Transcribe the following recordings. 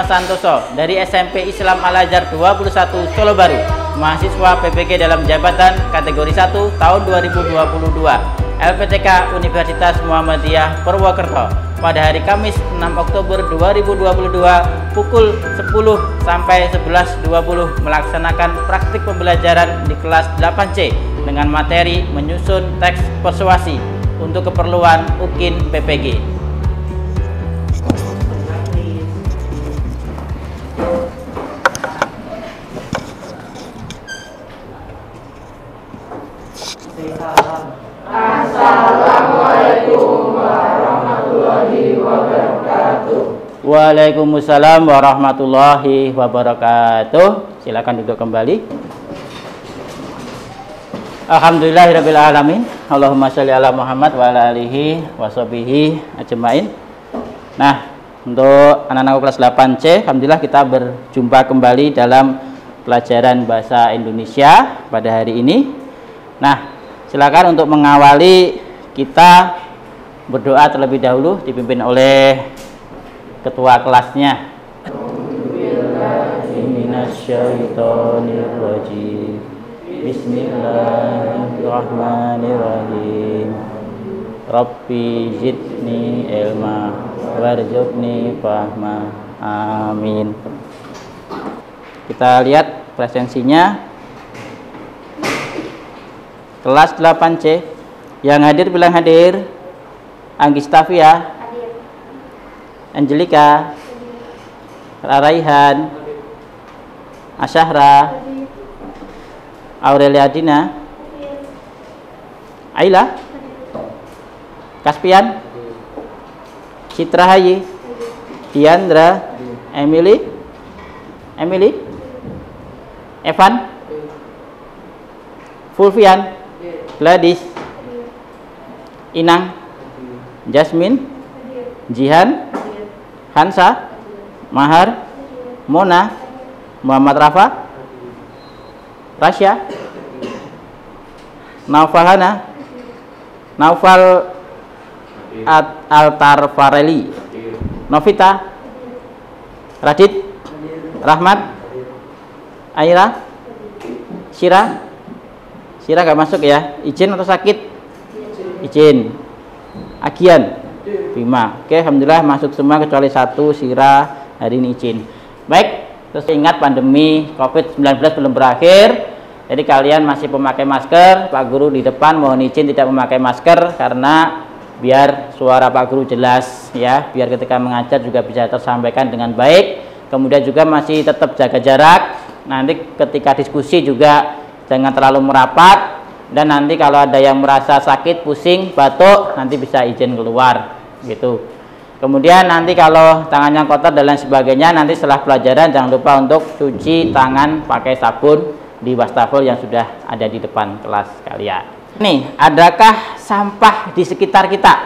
Santoso dari SMP Islam Al-Azhar 21 Solo Baru, mahasiswa PPG dalam jabatan kategori 1 tahun 2022 LPTK Universitas Muhammadiyah Purwokerto pada hari Kamis 6 Oktober 2022 pukul 10 sampai 11.20 melaksanakan praktik pembelajaran di kelas 8C dengan materi menyusun teks persuasi untuk keperluan UKIN PPG. Assalamualaikum warahmatullahi wabarakatuh. Waalaikumsalam warahmatullahi wabarakatuh. Silakan duduk kembali. Alhamdulillahirabbil alamin. Allahumma sholli ala Muhammad wa ala alihi washabihi ajmain. Nah, untuk anak-anak kelas 8C, alhamdulillah kita berjumpa kembali dalam pelajaran bahasa Indonesia pada hari ini. Nah, silakan untuk mengawali kita berdoa terlebih dahulu dipimpin oleh ketua kelasnya. Minasyaitonirrajim. Bismillahirrahmanirrahim. Rabbi zidni ilma warzuqni fahma. Amin. Kita lihat presensinya. Kelas 8C yang hadir bilang hadir. Anggistavia, hadir. Angelika, Raraihan, Asyahra, hadir. Aurelia Dina, hadir. Aila, hadir. Kaspian, hadir. Citra Hayi, hadir. Diandra, hadir. Emily, Evan, hadir. Fulvian, Gladys, Inang, Jasmine, Jihan, Hansa, Mahar, Mona, Muhammad Rafa, Rasya, Naufalhana, Naufal Altar Fareli, Novita, Radit, Rahmat, Aira, Syira. Syira gak masuk ya? Izin atau sakit? Izin. Agian? Bima. Oke, alhamdulillah masuk semua kecuali satu, Syira hari ini izin. Baik, terus ingat pandemi COVID-19 belum berakhir. Jadi kalian masih memakai masker. Pak Guru di depan mohon izin tidak memakai masker karena biar suara Pak Guru jelas ya, biar ketika mengajar juga bisa tersampaikan dengan baik. Kemudian juga masih tetap jaga jarak. Nanti ketika diskusi juga jangan terlalu merapat, dan nanti kalau ada yang merasa sakit, pusing, batuk, nanti bisa izin keluar gitu. Kemudian nanti kalau tangannya kotor dan lain sebagainya, nanti setelah pelajaran jangan lupa untuk cuci tangan pakai sabun di wastafel yang sudah ada di depan kelas kalian. Nih, adakah sampah di sekitar kita?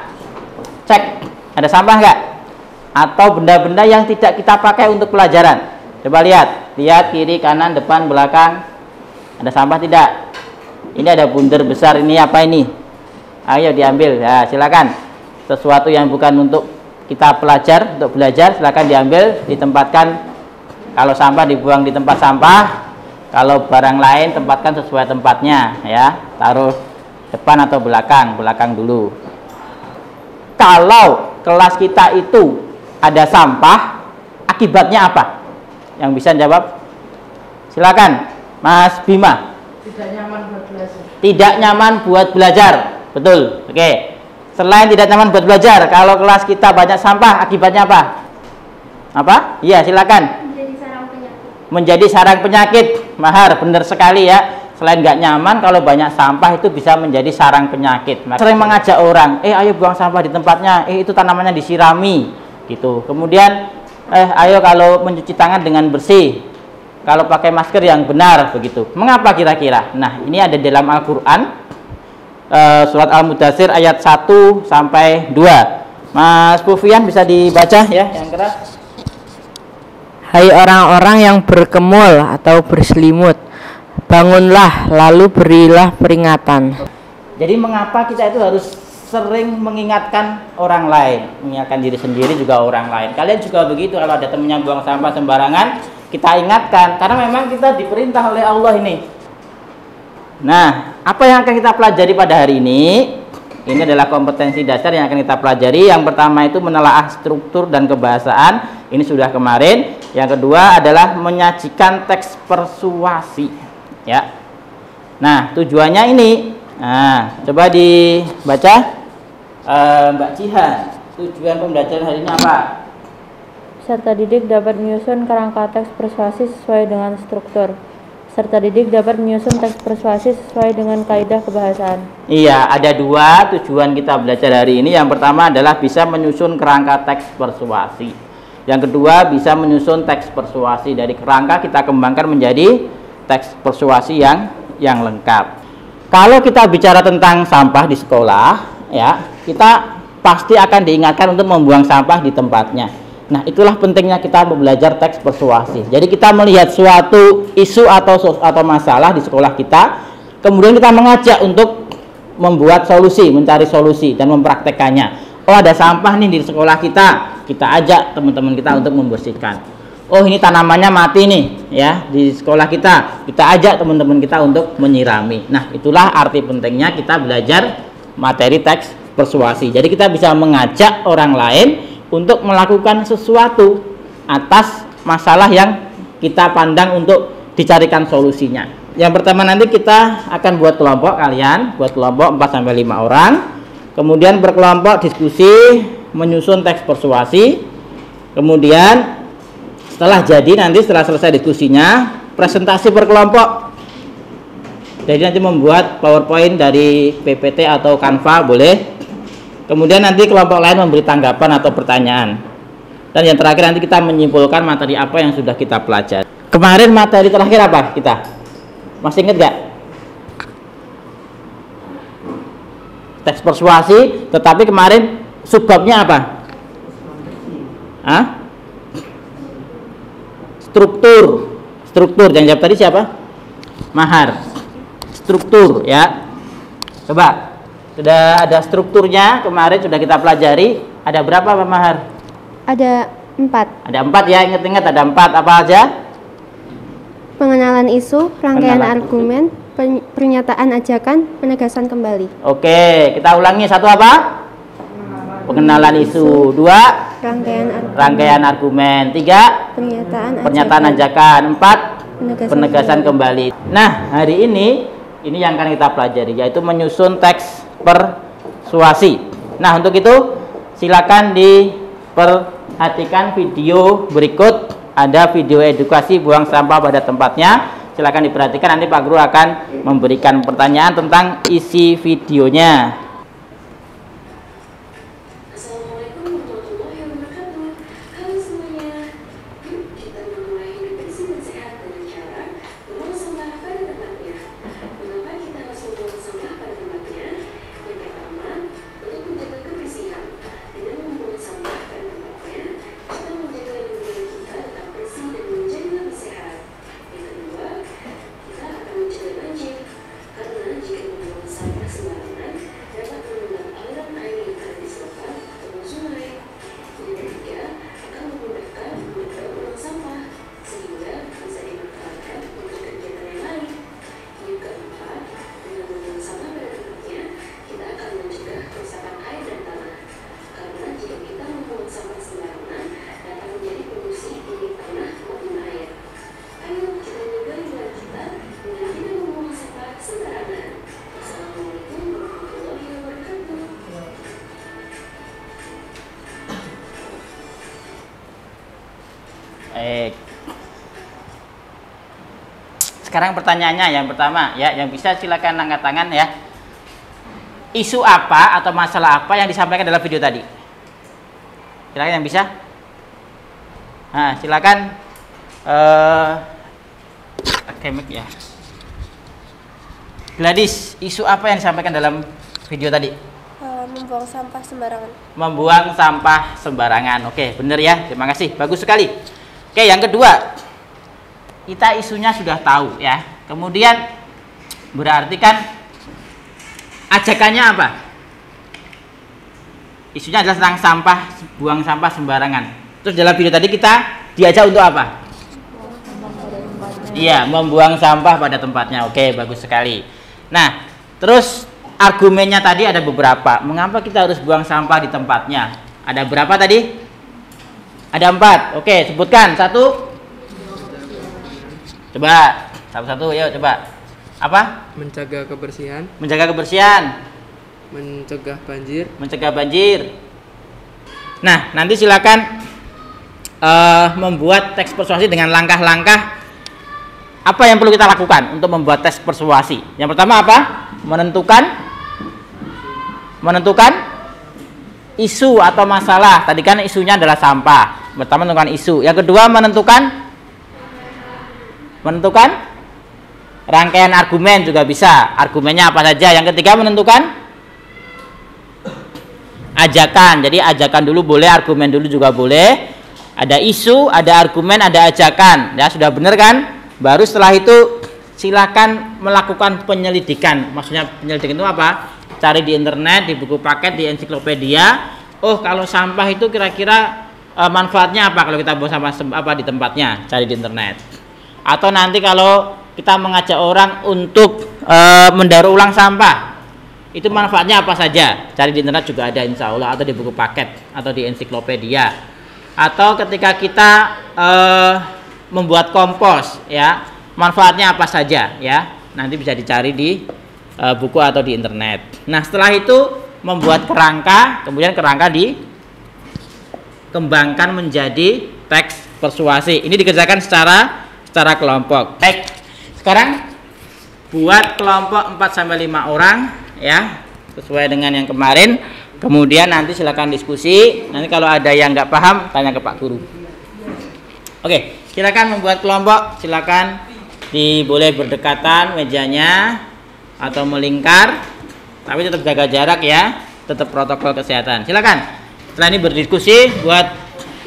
Cek, ada sampah nggak? Atau benda-benda yang tidak kita pakai untuk pelajaran? Coba lihat kiri, kanan, depan, belakang. Ada sampah tidak? Ini ada bundar besar, ini apa ini? Ayo diambil. Ya, silakan. Sesuatu yang bukan untuk kita untuk belajar, silakan diambil, ditempatkan. Kalau sampah dibuang di tempat sampah, kalau barang lain tempatkan sesuai tempatnya ya. Taruh depan atau belakang? Belakang dulu. Kalau kelas kita itu ada sampah, akibatnya apa? Yang bisa jawab? Silakan. Mas Bima. Tidak nyaman buat belajar. Tidak nyaman buat belajar. Betul. Oke. Selain tidak nyaman buat belajar, kalau kelas kita banyak sampah, akibatnya apa? Apa? Iya, silakan. Menjadi sarang penyakit. Menjadi sarang penyakit. Mahar, benar sekali ya. Selain nggak nyaman, kalau banyak sampah itu bisa menjadi sarang penyakit. Sering mengajak orang, ayo buang sampah di tempatnya, itu tanamannya disirami, gitu. Kemudian, ayo kalau mencuci tangan dengan bersih. Kalau pakai masker yang benar, begitu. Mengapa kira-kira? Nah, ini ada dalam Al-Quran, surat Al-Mudathir ayat 1 sampai 2. Mas Pufian bisa dibaca ya, yang keras. Hai orang-orang yang berkemul atau berselimut, bangunlah lalu berilah peringatan. Jadi mengapa kita itu harus sering mengingatkan orang lain, mengingatkan diri sendiri juga orang lain. Kalian juga begitu, kalau ada temennya buang sampah sembarangan, kita ingatkan, karena memang kita diperintah oleh Allah ini. Nah, apa yang akan kita pelajari pada hari ini? Ini adalah kompetensi dasar yang akan kita pelajari. Yang pertama itu menelaah struktur dan kebahasaan. Ini sudah kemarin. Yang kedua adalah menyajikan teks persuasi. Ya. Nah, tujuannya ini. Nah, coba dibaca, Mbak Jihan. Tujuan pembelajaran hari ini apa? Peserta didik dapat menyusun kerangka teks persuasi sesuai dengan struktur. Peserta didik dapat menyusun teks persuasi sesuai dengan kaidah kebahasaan. Iya, ada dua tujuan kita belajar hari ini. Yang pertama adalah bisa menyusun kerangka teks persuasi. Yang kedua, bisa menyusun teks persuasi. Dari kerangka kita kembangkan menjadi teks persuasi yang lengkap. Kalau kita bicara tentang sampah di sekolah, ya, kita pasti akan diingatkan untuk membuang sampah di tempatnya. Nah, itulah pentingnya kita belajar teks persuasi. Jadi kita melihat suatu isu atau masalah di sekolah kita, kemudian kita mengajak untuk membuat solusi, mencari solusi dan mempraktekannya. Oh, ada sampah nih di sekolah kita ajak teman-teman kita untuk membersihkan. Oh, ini tanamannya mati nih, ya, di sekolah kita ajak teman-teman kita untuk menyirami. Nah, itulah arti pentingnya kita belajar materi teks persuasi. Jadi kita bisa mengajak orang lain untuk melakukan sesuatu atas masalah yang kita pandang untuk dicarikan solusinya. Yang pertama nanti kita akan buat kelompok, kalian buat kelompok 4-5 orang. Kemudian berkelompok diskusi menyusun teks persuasi. Kemudian setelah selesai diskusinya, presentasi berkelompok. Jadi nanti membuat PowerPoint dari PPT atau Canva boleh. Kemudian nanti kelompok lain memberi tanggapan atau pertanyaan. Dan yang terakhir nanti kita menyimpulkan materi apa yang sudah kita pelajari. Kemarin materi terakhir apa kita? Masih ingat gak? Teks persuasi, tetapi kemarin subbabnya apa? Hah? Struktur. Yang jawab tadi siapa? Mahar. Struktur, ya. Coba. Sudah ada strukturnya, kemarin sudah kita pelajari. Ada berapa, Pak Mahar? Ada 4. Ada 4 ya, ingat-ingat ada 4. Apa aja? Pengenalan isu, rangkaian argumen, pernyataan ajakan, penegasan kembali. Oke, kita ulangi. 1 apa? Pengenalan isu. 2, rangkaian argumen. 3, pernyataan ajakan. 4, penegasan kembali. Nah, hari ini yang akan kita pelajari, yaitu menyusun teks persuasi. Nah, untuk itu silakan diperhatikan video berikut. Ada video edukasi buang sampah pada tempatnya. Silakan diperhatikan, nanti Pak Guru akan memberikan pertanyaan tentang isi videonya. Baik. Sekarang pertanyaannya yang pertama, ya, yang bisa silakan angkat tangan, ya. Isu apa atau masalah apa yang disampaikan dalam video tadi? Silakan yang bisa. Nah, silakan akademik, ya. Gladys, isu apa yang disampaikan dalam video tadi? Membuang sampah sembarangan. Membuang sampah sembarangan. Oke, benar ya. Terima kasih. Bagus sekali. Oke, yang kedua, kita isunya sudah tahu, ya. Kemudian berarti kan ajakannya apa? isunya adalah tentang sampah, buang sampah sembarangan. Terus dalam video tadi kita diajak untuk apa? Iya, membuang sampah pada tempatnya. Oke, bagus sekali. Nah, terus argumennya tadi ada beberapa. Mengapa kita harus buang sampah di tempatnya? Ada berapa tadi? Ada 4. Oke, sebutkan. 1. Coba, satu-satu. Yuk, coba. Apa? Menjaga kebersihan. Menjaga kebersihan. Mencegah banjir. Mencegah banjir. Nah, nanti silakan membuat teks persuasi dengan langkah-langkah apa yang perlu kita lakukan untuk membuat teks persuasi. Yang pertama apa? Menentukan isu atau masalah. Tadi kan isunya adalah sampah. Pertama menentukan isu. Yang kedua menentukan rangkaian argumen juga bisa. Argumennya apa saja. Yang ketiga menentukan ajakan. Jadi ajakan dulu boleh, argumen dulu juga boleh. Ada isu, ada argumen, ada ajakan. Ya sudah benar kan? Baru setelah itu silakan melakukan penyelidikan. Maksudnya penyelidikan itu apa? Cari di internet, di buku paket, di ensiklopedia. Oh, kalau sampah itu kira-kira manfaatnya apa kalau kita buang sampah apa di tempatnya? Cari di internet. Atau nanti kalau kita mengajak orang untuk mendaur ulang sampah, itu manfaatnya apa saja? Cari di internet juga ada insya Allah, atau di buku paket atau di ensiklopedia. Atau ketika kita membuat kompos, ya manfaatnya apa saja, ya nanti bisa dicari di buku atau di internet. Nah setelah itu membuat kerangka, kemudian kerangka dikembangkan menjadi teks persuasi. Ini dikerjakan secara kelompok. Baik, sekarang buat kelompok 4-5 orang, ya sesuai dengan yang kemarin. Kemudian nanti silakan diskusi. Nanti kalau ada yang nggak paham tanya ke Pak Guru. Oke, silakan membuat kelompok. Silakan boleh berdekatan mejanya atau melingkar, tapi tetap jaga jarak ya, tetap protokol kesehatan. Silakan. Setelah ini berdiskusi, buat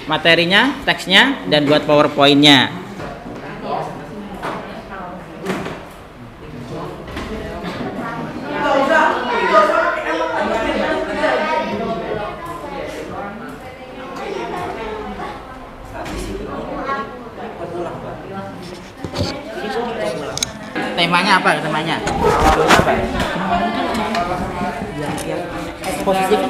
materinya, teksnya, dan buat PowerPoint-nya. Temanya apa? Temanya? Positif.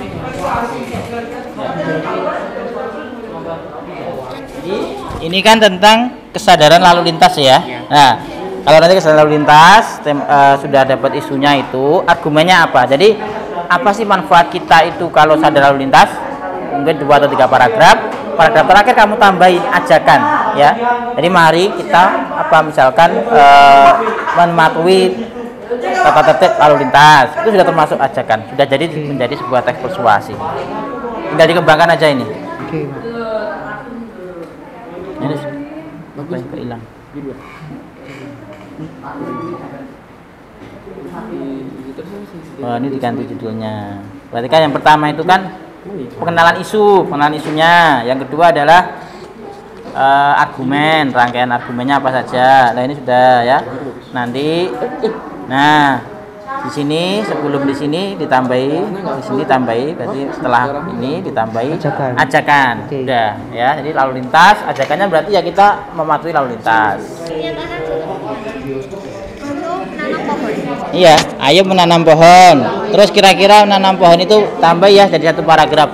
Ini kan tentang kesadaran lalu lintas ya. Nah, kalau nanti kesadaran lalu lintas sudah dapat isunya itu, argumennya apa? Jadi apa sih manfaat kita itu kalau sadar lalu lintas? Mungkin 2 atau 3 paragraf. Paragraf terakhir kamu tambahin ajakan ya. Jadi mari kita misalkan mematuhi tata tertib lalu lintas. Itu sudah termasuk ajakan. Sudah jadi menjadi sebuah teks persuasi. Tinggal dikembangkan aja ini. Oke. Ini bagus hilang. Oh, ini diganti judulnya. Berarti kan yang pertama itu kan pengenalan isunya. Yang kedua adalah argumen, rangkaian argumennya apa saja. Nah ini sudah ya. Nanti, nah di sini sebelum di sini ditambahi, di sini tambahi. Berarti setelah ini ditambahi ajakan. Sudah ya. Jadi lalu lintas, ajakannya berarti ya kita mematuhi lalu lintas. Iya, ayo menanam pohon. Terus kira-kira menanam pohon itu tambah ya jadi 1 paragraf.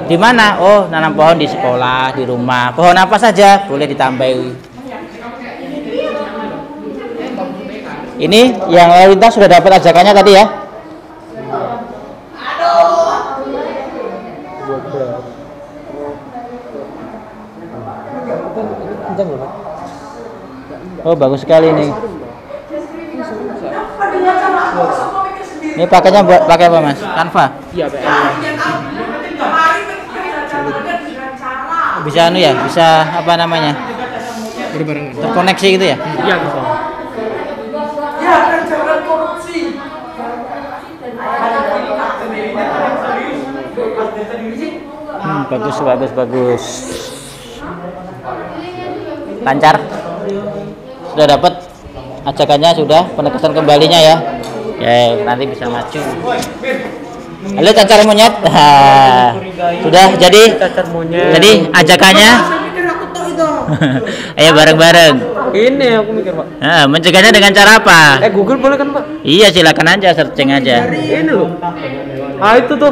Di mana? Oh, nanam pohon di sekolah, di rumah. Pohon apa saja boleh ditambahi. Ini yang lalu lintas sudah dapat ajakannya tadi ya. Oh, bagus sekali nih. Ini pakainya pakai apa Mas? Canva? Iya, Pak. Bisa ya, bisa apa namanya? Berbarengan. Terkoneksi gitu ya? Iya, bisa. Bagus. Lancar. Sudah dapat ajakannya, sudah penegasan kembalinya ya. Ya, nanti bisa maju. Halo cacar monyet. Nah, sudah jadi ajakannya. Ayo bareng-bareng. Ini aku mikir, Pak. Nah, mencegahnya dengan cara apa? Google boleh kan, Pak? Iya, silakan aja searching aja. Ini loh. Itu tuh.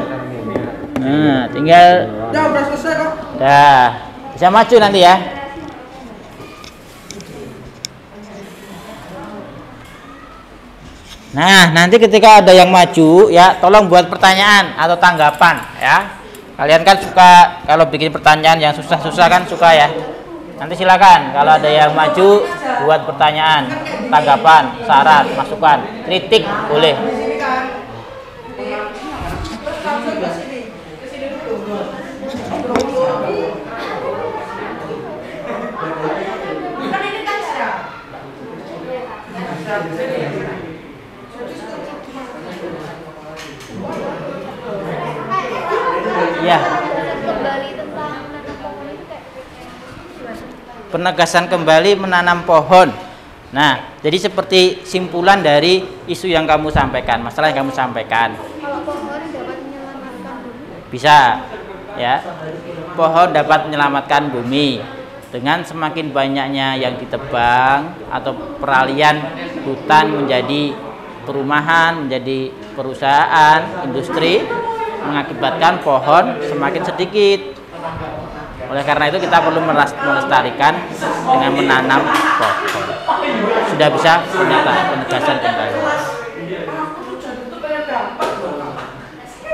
Nah, tinggal. Udah selesai kok. Dah, bisa maju nanti ya. Nah, nanti ketika ada yang maju ya, tolong buat pertanyaan atau tanggapan ya. Kalian kan suka kalau bikin pertanyaan yang susah-susah kan suka ya. Nanti silakan kalau ada yang maju buat pertanyaan, tanggapan, saran, masukan, kritik boleh. Ya. Penegasan kembali menanam pohon. Nah, jadi seperti simpulan dari isu yang kamu sampaikan, masalah yang kamu sampaikan. Kalau pohon dapat menyelamatkan bumi? Bisa, ya. Pohon dapat menyelamatkan bumi dengan semakin banyaknya yang ditebang atau peralihan hutan menjadi perumahan, menjadi perusahaan, industri, mengakibatkan pohon semakin sedikit. Oleh karena itu kita perlu melestarikan dengan menanam pohon. Sudah bisa penegasan kembali.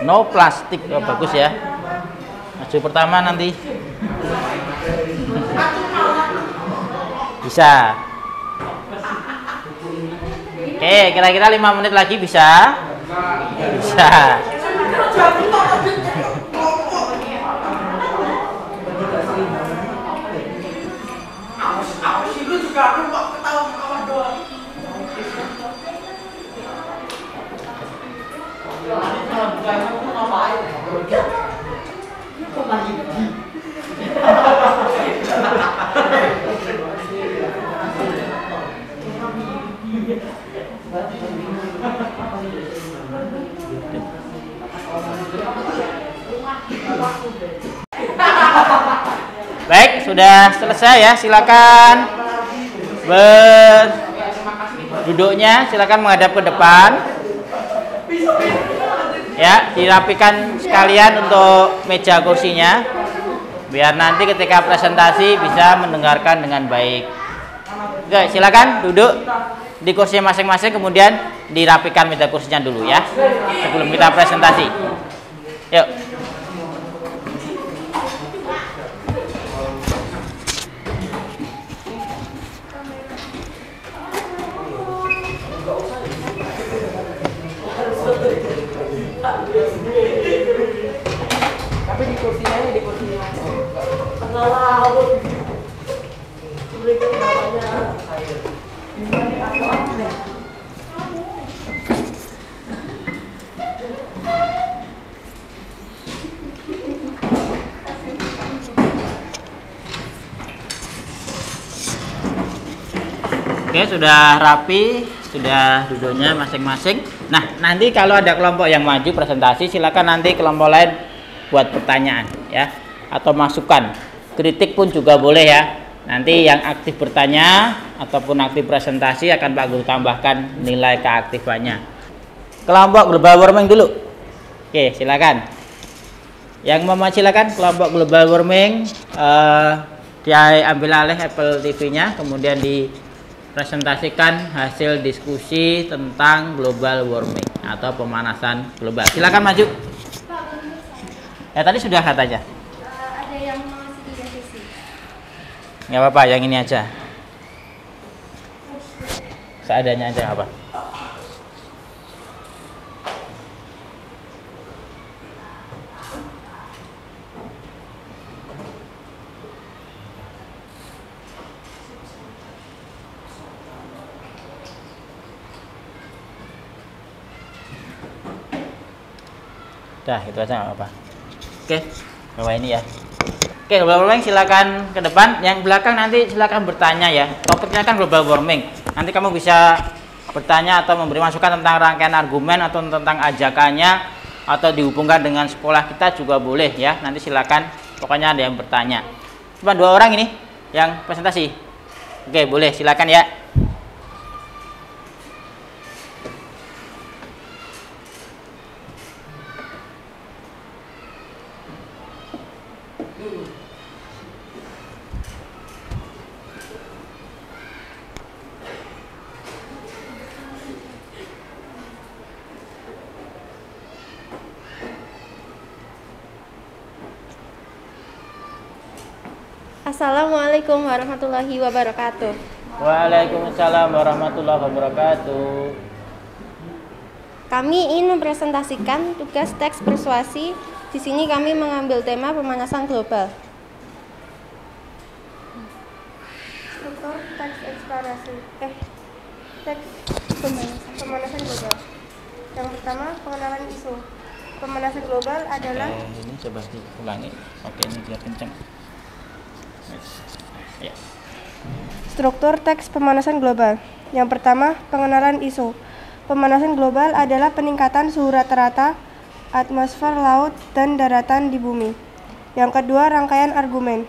No plastik, oh, bagus ya. Maju pertama nanti. Bisa. Oke, kira-kira 5 menit lagi bisa. Bisa. Baik, sudah selesai ya. Silakan berduduknya, silakan menghadap ke depan. Ya, dirapikan sekalian untuk meja kursinya, biar nanti ketika presentasi bisa mendengarkan dengan baik. Oke, silakan duduk di kursi masing-masing, kemudian dirapikan meja kursinya dulu ya, sebelum kita presentasi. Yuk. Tapi di kursinya ini, di kursinya. Oke, sudah rapi, sudah duduknya masing-masing. Nah, nanti kalau ada kelompok yang maju presentasi, silakan nanti kelompok lain buat pertanyaan ya, atau masukan. Kritik pun juga boleh ya. Nanti yang aktif bertanya ataupun aktif presentasi akan Pak Guru tambahkan nilai keaktifannya. Kelompok global warming dulu. Oke, silakan. Yang mau silakan kelompok global warming, diambil alih Apple TV-nya, kemudian dipresentasikan hasil diskusi tentang global warming atau pemanasan global. Silakan maju. Ya tadi sudah katanya. Ada yang mau ngasih 3 sesi. Nggak apa-apa, yang ini aja. Seadanya aja apa? Dah, itu aja nggak apa-apa. Oke, bawa ini ya. Oke, global warming silakan ke depan. Yang belakang nanti silakan bertanya ya. Topiknya kan global warming. Nanti kamu bisa bertanya atau memberi masukan tentang rangkaian argumen atau tentang ajakannya atau dihubungkan dengan sekolah kita juga boleh ya. Nanti silakan, pokoknya ada yang bertanya. Cuma 2 orang ini yang presentasi. Oke, boleh, silakan ya. Assalamualaikum warahmatullahi wabarakatuh. Waalaikumsalam warahmatullahi wabarakatuh. Kami ingin mempresentasikan tugas teks persuasi. Di sini kami mengambil tema pemanasan global. Struktur teks eksplorasi. Teks pemanasan global. Yang pertama, pengenalan isu. Pemanasan global adalah Ini coba diulangi. Oke, ini biar kenceng. Ya. struktur teks pemanasan global. Yang pertama, pengenalan isu. Pemanasan global adalah peningkatan suhu rata-rata atmosfer, laut, dan daratan di bumi. Yang kedua, rangkaian argumen.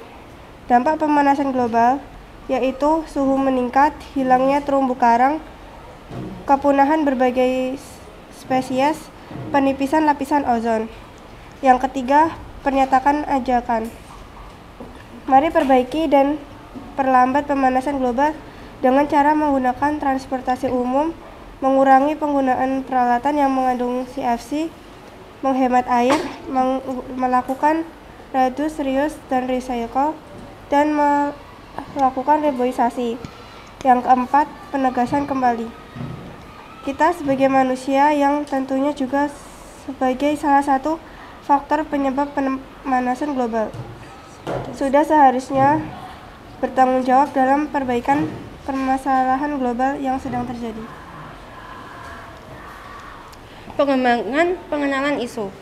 Dampak pemanasan global yaitu suhu meningkat, hilangnya terumbu karang, kepunahan berbagai spesies, penipisan lapisan ozon. Yang ketiga, pernyataan ajakan. Mari perbaiki dan perlambat pemanasan global dengan cara menggunakan transportasi umum, mengurangi penggunaan peralatan yang mengandung CFC, menghemat air, melakukan reduce, reuse, dan recycle, dan melakukan reboisasi. Yang keempat, penegasan kembali. Kita sebagai manusia yang tentunya juga sebagai salah satu faktor penyebab pemanasan global, sudah seharusnya bertanggung jawab dalam perbaikan permasalahan global yang sedang terjadi. Pengenalan isu.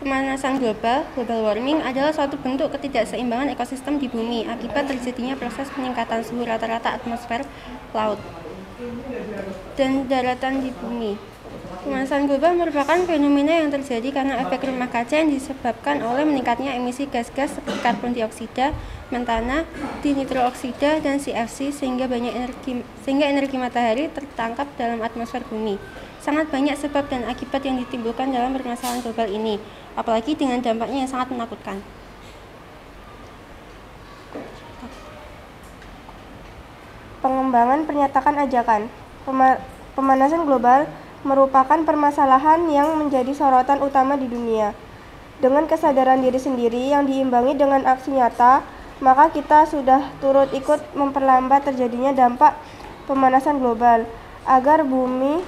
Pemanasan global, global warming, adalah suatu bentuk ketidakseimbangan ekosistem di bumi akibat terjadinya proses peningkatan suhu rata-rata atmosfer, laut, dan daratan di bumi. Pemanasan global merupakan fenomena yang terjadi karena efek rumah kaca yang disebabkan oleh meningkatnya emisi gas-gas seperti karbon dioksida, metana, dinitrooksida, dan CFC sehingga energi matahari tertangkap dalam atmosfer bumi. Sangat banyak sebab dan akibat yang ditimbulkan dalam permasalahan global ini, apalagi dengan dampaknya yang sangat menakutkan. Pengembangan pernyataan ajakan. Pemanasan global merupakan permasalahan yang menjadi sorotan utama di dunia. Dengan kesadaran diri sendiri yang diimbangi dengan aksi nyata, maka kita sudah turut ikut memperlambat terjadinya dampak pemanasan global agar bumi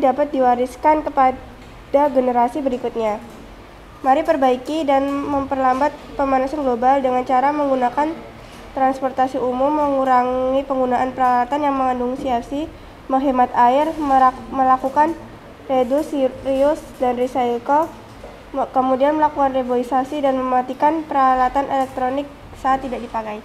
dapat diwariskan kepada generasi berikutnya. Mari perbaiki dan memperlambat pemanasan global dengan cara menggunakan transportasi umum, mengurangi penggunaan peralatan yang mengandung CFC, menghemat air, melakukan reduce, reuse, dan recycle, kemudian melakukan reboisasi dan mematikan peralatan elektronik saat tidak dipakai.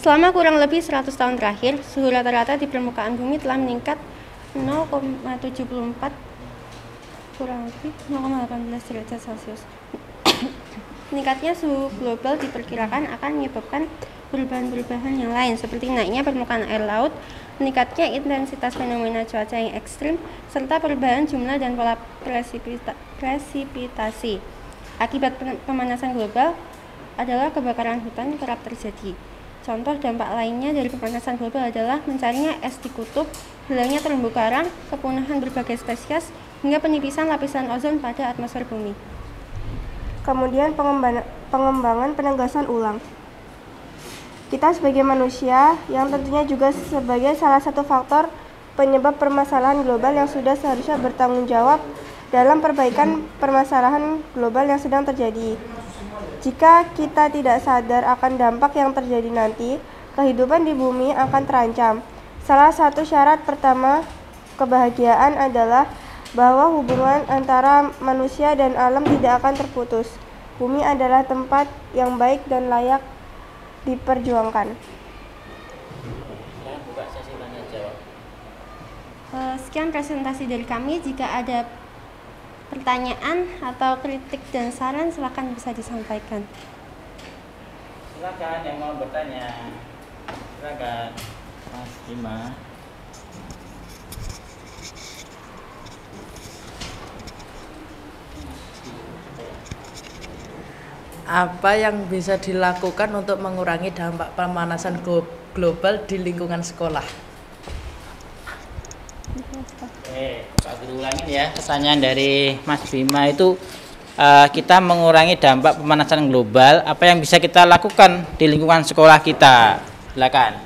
Selama kurang lebih 100 tahun terakhir, suhu rata-rata di permukaan bumi telah meningkat 0,74 kurang lebih 0,18 derajat Celcius. Meningkatnya suhu global diperkirakan akan menyebabkan perubahan-perubahan yang lain seperti naiknya permukaan air laut, meningkatnya intensitas fenomena cuaca yang ekstrim, serta perubahan jumlah dan pola presipitasi. Akibat pemanasan global adalah kebakaran hutan kerap terjadi. Contoh dampak lainnya dari pemanasan global adalah mencarinya es di kutub, hilangnya terumbu karang, kepunahan berbagai spesies, hingga penipisan lapisan ozon pada atmosfer bumi. Kemudian pengembangan penegasan ulang. Kita sebagai manusia yang tentunya juga sebagai salah satu faktor penyebab permasalahan global yang sudah seharusnya bertanggung jawab dalam perbaikan permasalahan global yang sedang terjadi. Jika kita tidak sadar akan dampak yang terjadi nanti, kehidupan di bumi akan terancam. Salah satu syarat pertama kebahagiaan adalah bahwa hubungan antara manusia dan alam tidak akan terputus. Bumi adalah tempat yang baik dan layak diperjuangkan. Buka sesi tanya jawab. Sekian presentasi dari kami. Jika ada pertanyaan atau kritik dan saran, silakan bisa disampaikan. Silakan yang mau bertanya. Silakan, Mas Bima. Apa yang bisa dilakukan untuk mengurangi dampak pemanasan global di lingkungan sekolah? Oke, Pak Guru ulangin ya pertanyaan dari Mas Bima itu, kita mengurangi dampak pemanasan global, apa yang bisa kita lakukan di lingkungan sekolah kita? Silakan.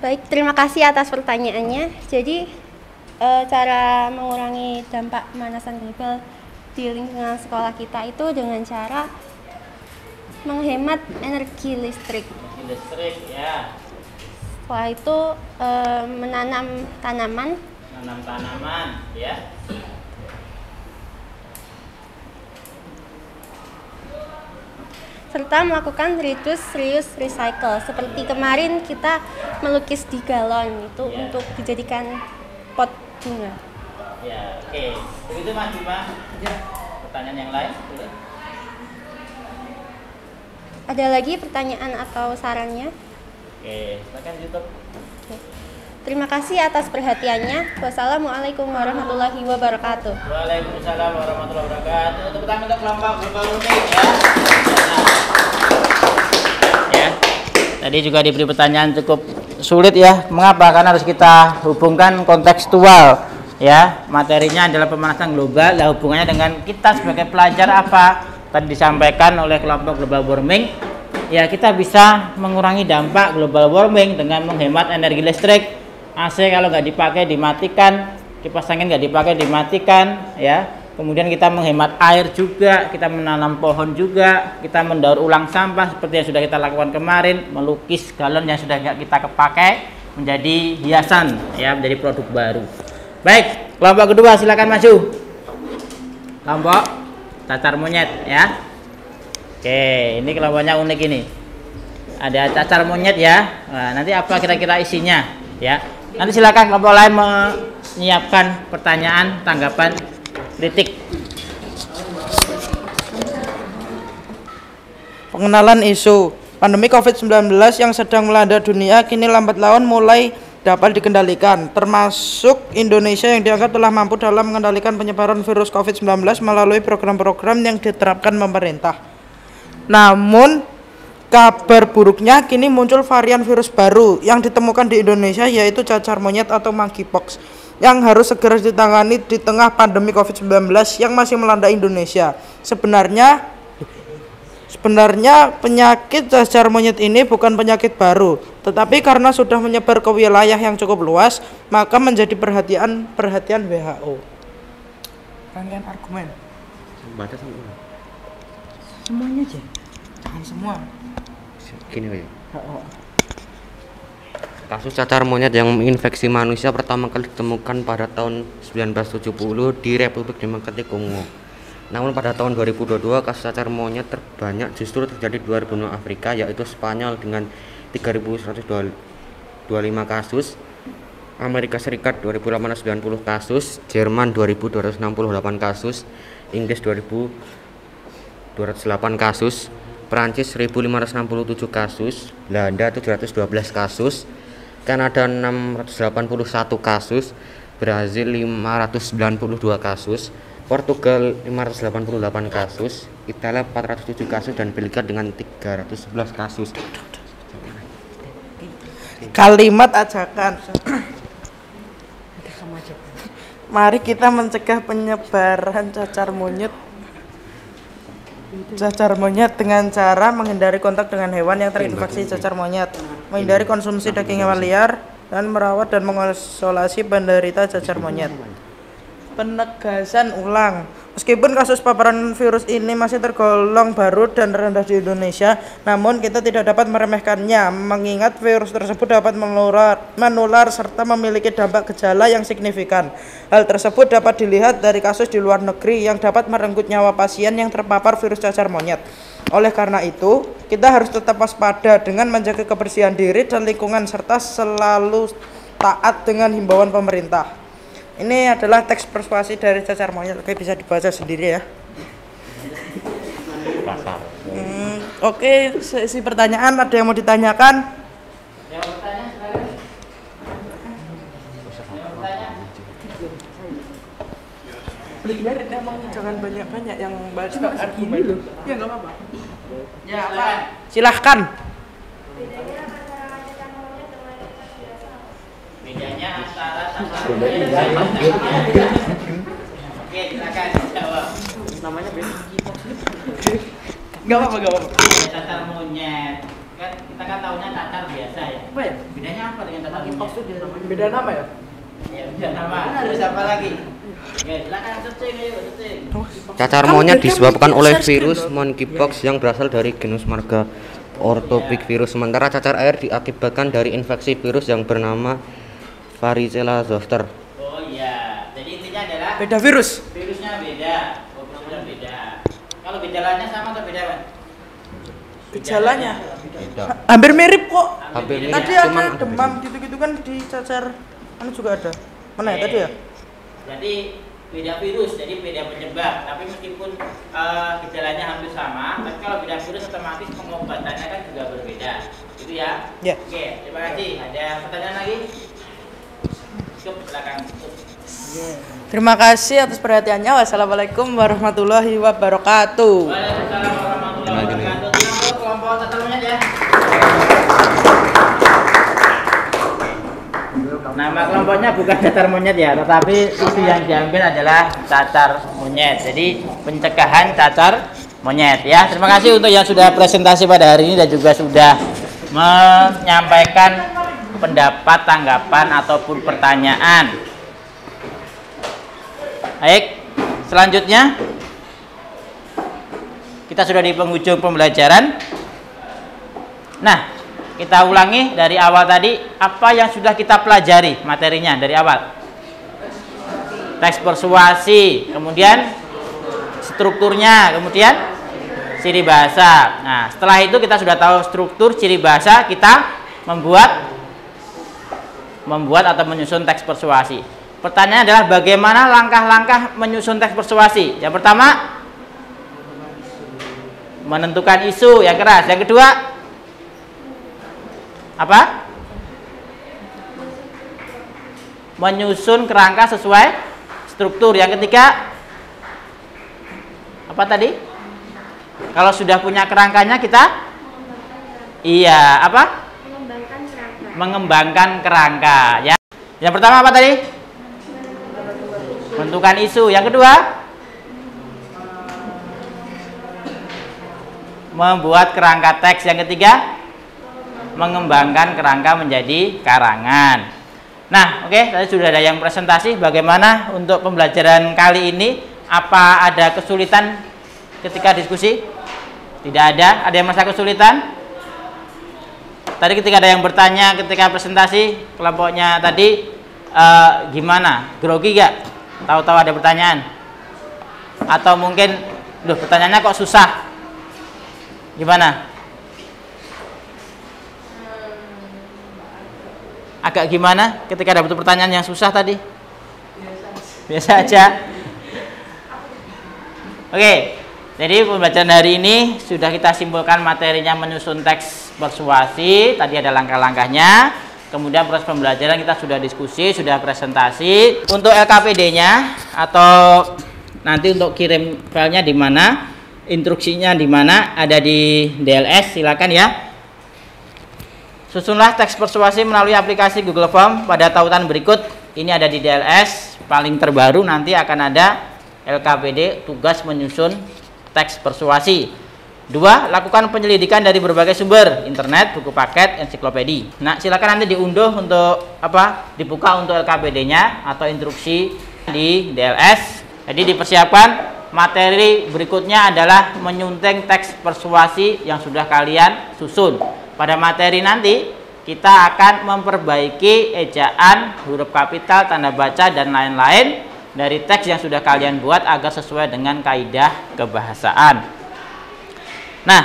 Baik, terima kasih atas pertanyaannya. Jadi, cara mengurangi dampak pemanasan global di lingkungan sekolah kita itu dengan cara menghemat energi listrik. Listrik ya. Setelah itu menanam tanaman. Menanam tanaman ya. Serta melakukan reuse recycle. Seperti kemarin kita melukis di galon itu Ya. untuk dijadikan pot bunga. Ya, oke. Begitu Mas Bima. Ya. Pertanyaan yang lain? Boleh? Ada lagi pertanyaan atau sarannya? Oke, silakan YouTube. Oke. Terima kasih atas perhatiannya. Wassalamualaikum warahmatullahi wabarakatuh. Waalaikumsalam warahmatullahi wabarakatuh. Tepuk tangan untuk kelompok global warming ya. Ya. Tadi juga diberi pertanyaan cukup sulit ya. Mengapa? Karena harus kita hubungkan kontekstual. Ya, materinya adalah pemanasan global. Nah, hubungannya dengan kita sebagai pelajar apa? Tadi disampaikan oleh kelompok global warming. Ya, kita bisa mengurangi dampak global warming dengan menghemat energi listrik. AC kalau nggak dipakai dimatikan, kipas angin nggak dipakai dimatikan, ya. Kemudian kita menghemat air juga, kita menanam pohon juga, kita mendaur ulang sampah seperti yang sudah kita lakukan kemarin, melukis galon yang sudah nggak kita pakai menjadi hiasan, ya, menjadi produk baru. Baik, kelompok kedua silakan maju. Kelompok cacar monyet ya. Oke, ini kelompoknya unik ini. Ada cacar monyet ya. Nah, nanti apa kira-kira isinya ya? Nanti silakan kelompok lain menyiapkan pertanyaan, tanggapan, kritik. Pengenalan isu pandemi COVID-19 yang sedang melanda dunia kini lambat laun mulai dapat dikendalikan, termasuk Indonesia yang dianggap telah mampu dalam mengendalikan penyebaran virus COVID-19 melalui program-program yang diterapkan pemerintah. Namun, kabar buruknya kini muncul varian virus baru yang ditemukan di Indonesia, yaitu cacar monyet atau monkeypox, yang harus segera ditangani di tengah pandemi COVID-19 yang masih melanda Indonesia. Sebenarnya penyakit cacar monyet ini bukan penyakit baru, tetapi karena sudah menyebar ke wilayah yang cukup luas, maka menjadi perhatian WHO. Rangkaian argumen. Semuanya aja, jangan semua. Gini ya. Kasus cacar monyet yang menginfeksi manusia pertama kali ditemukan pada tahun 1970 di Republik Demokratik Kongo. Namun pada tahun 2022 kasus cacar monyet terbanyak justru terjadi di luar benua Afrika, yaitu Spanyol dengan 3.125 kasus, Amerika Serikat 2.890 kasus, Jerman 2.268 kasus, Inggris 2.208 kasus, Prancis 1.567 kasus, Belanda 712 kasus, Kanada 681 kasus, Brazil 592 kasus, Portugal 588 kasus, Italia 407 kasus, dan Belgia dengan 311 kasus. Kalimat ajakan. Mari kita mencegah penyebaran cacar monyet dengan cara menghindari kontak dengan hewan yang terinfeksi cacar monyet, menghindari konsumsi daging hewan liar, dan merawat dan mengisolasi penderita cacar monyet. Penegasan ulang. Meskipun kasus paparan virus ini masih tergolong baru dan rendah di Indonesia, namun kita tidak dapat meremehkannya, mengingat virus tersebut dapat menular serta memiliki dampak gejala yang signifikan. Hal tersebut dapat dilihat dari kasus di luar negeri yang dapat merenggut nyawa pasien yang terpapar virus cacar monyet. Oleh karena itu, kita harus tetap waspada dengan menjaga kebersihan diri dan lingkungan serta selalu taat dengan himbauan pemerintah. Ini adalah teks persuasi dari Cacar Monyet. Oke, bisa dibaca sendiri ya. Oke, sesi pertanyaan, ada yang mau ditanyakan? Jangan banyak-banyak yang baca argumen dulu. Ya nggak apa-apa. Ya, silahkan. Bedanya antara cacar monyet dan Oke, silakan jawab. Namanya beda. Nggak apa-apa. Cacar monyet kan kita kan tahunya cacar biasa ya. Apa ya? Bedanya apa dengan cacar monyet? Beda nama ya? Ya, beda nama. Terus apa lagi? Oke, silakan searching ayo, searching. Cacar monyet disebabkan oleh virus monkeypox yang berasal dari genus marga Orthopic-virus. Sementara cacar air diakibatkan dari infeksi virus yang bernama Varicella zoster. Oh iya, jadi intinya adalah Beda virus. virusnya beda, virusnya beda. Kalau gejalanya sama atau beda, Pak? Gejalanya Beda. hampir mirip kok. Hampir mirip, Tadi cuman ada demam gitu-gitu kan di cacar. Anu juga ada. Mana ya tadi ya? Jadi beda virus, jadi beda penyebab. Tapi meskipun gejalanya hampir sama, tapi kalau beda virus otomatis pengobatannya kan juga berbeda. Gitu ya? Ya. Oke, terima kasih. Ada pertanyaan lagi? Cukup, silakan. Terima kasih atas perhatiannya. Wassalamualaikum warahmatullahi wabarakatuh. Waalaikumsalam warahmatullahi wabarakatuh. Untuk kelompok cacar monyet ya. Nama kelompoknya bukan cacar monyet ya, tetapi isu yang diambil adalah cacar monyet. Jadi pencegahan cacar monyet ya. Terima kasih untuk yang sudah presentasi pada hari ini dan juga sudah menyampaikan pendapat, tanggapan ataupun pertanyaan. Baik, selanjutnya kita sudah di penghujung pembelajaran. Nah, kita ulangi dari awal tadi, apa yang sudah kita pelajari materinya dari awal? Teks persuasi, kemudian strukturnya, kemudian ciri bahasa. Nah, setelah itu kita sudah tahu struktur, ciri bahasa, kita membuat atau menyusun teks persuasi. Pertanyaannya adalah bagaimana langkah-langkah menyusun teks persuasi? Yang pertama, menentukan isu yang keras. Yang kedua, apa? Menyusun kerangka sesuai struktur. Yang ketiga, apa tadi? Kalau sudah punya kerangkanya kita apa? Mengembangkan kerangka ya. Yang pertama apa tadi? Menentukan isu. Yang kedua, membuat kerangka teks. Yang ketiga, mengembangkan kerangka menjadi karangan. Nah, oke, tadi sudah ada yang presentasi. Bagaimana untuk pembelajaran kali ini? Apa ada kesulitan ketika diskusi? Tidak ada. Ada yang merasa kesulitan? Tadi ketika ada yang bertanya ketika presentasi kelompoknya tadi gimana? Grogi gak? Tahu-tahu ada pertanyaan? Atau mungkin, loh pertanyaannya kok susah? Gimana? Agak gimana ketika ada pertanyaan yang susah tadi? Biasa aja. Oke, jadi pembelajaran hari ini sudah kita simpulkan materinya menyusun teks persuasi. Tadi ada langkah-langkahnya. Kemudian proses pembelajaran kita sudah diskusi, sudah presentasi. Untuk LKPD-nya atau nanti untuk kirim filenya di mana, instruksinya di mana, ada di DLS, silakan ya. Susunlah teks persuasi melalui aplikasi Google Form pada tautan berikut. Ini ada di DLS, paling terbaru nanti akan ada LKPD tugas menyusun teks persuasi. 2. Lakukan penyelidikan dari berbagai sumber, internet, buku paket, ensiklopedia. Nah, silakan nanti diunduh untuk dibuka untuk LKPD-nya atau instruksi di DLS. Jadi dipersiapkan materi berikutnya adalah menyunting teks persuasi yang sudah kalian susun. Pada materi nanti kita akan memperbaiki ejaan, huruf kapital, tanda baca dan lain-lain dari teks yang sudah kalian buat agar sesuai dengan kaidah kebahasaan. Nah,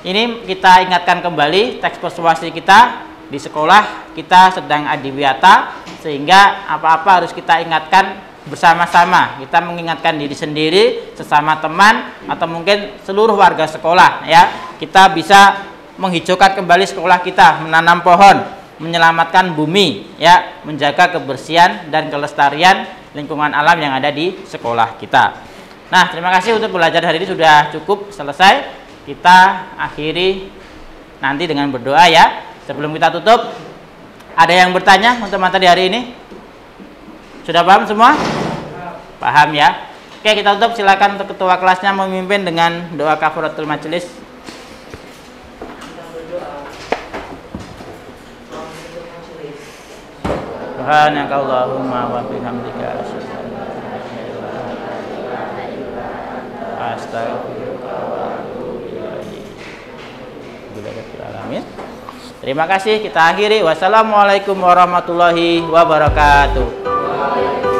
ini kita ingatkan kembali teks persuasi kita di sekolah kita sedang adiwiyata, sehingga apa-apa harus kita ingatkan bersama-sama. Kita mengingatkan diri sendiri, sesama teman, atau mungkin seluruh warga sekolah ya. Kita bisa menghijaukan kembali sekolah kita, menanam pohon, menyelamatkan bumi ya, menjaga kebersihan dan kelestarian lingkungan alam yang ada di sekolah kita. Nah, terima kasih untuk belajar hari ini sudah cukup selesai. Kita akhiri nanti dengan berdoa ya. Sebelum kita tutup, ada yang bertanya untuk materi hari ini? Sudah paham semua? Paham ya? Oke, kita tutup. Silakan untuk ketua kelasnya memimpin dengan doa kafaratul majelis. Subhanakallahumma wa bihamdika astaghfiruka wa atubu ilaik. Terima kasih, kita akhiri. Wassalamualaikum warahmatullahi wabarakatuh.